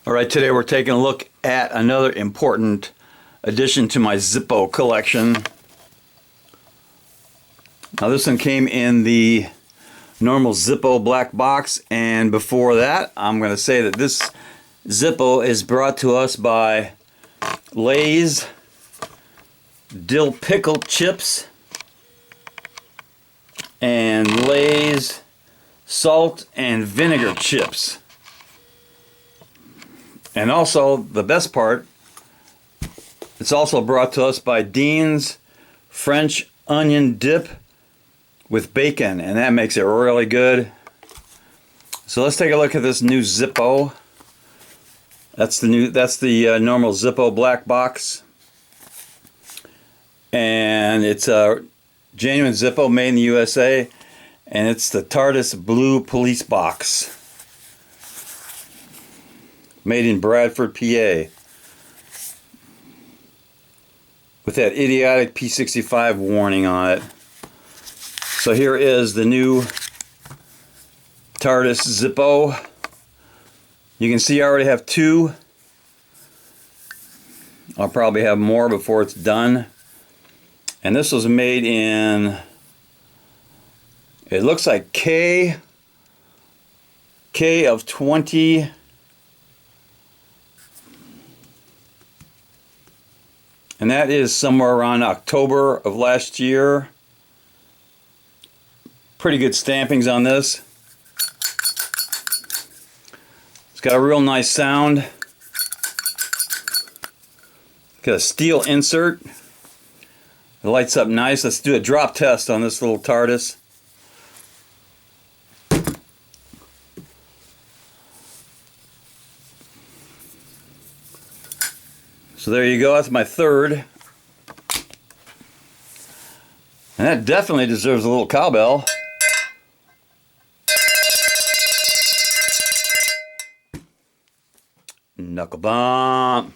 Alright, today we're taking a look at another important addition to my Zippo collection. Now this one came in the normal Zippo black box, and before that I'm going to say that this Zippo is brought to us by Lay's Dill Pickle Chips and Lay's Salt and Vinegar Chips. And also, the best part, it's also brought to us by Dean's French Onion Dip with bacon, and that makes it really good. So let's take a look at this new Zippo. That's the normal Zippo black box, and it's a genuine Zippo made in the USA, and it's the TARDIS Blue Police Box, made in Bradford, PA, with that idiotic P65 warning on it. So here is the new TARDIS Zippo. You can see I already have two. I'll probably have more before it's done. And this was made in, it looks like K of 20. And that is somewhere around October of last year. Pretty good stampings on this. It's got a real nice sound. Got a steel insert. It lights up nice. Let's do a drop test on this little TARDIS. So there you go, that's my third. And that definitely deserves a little cowbell. Knuckle bump.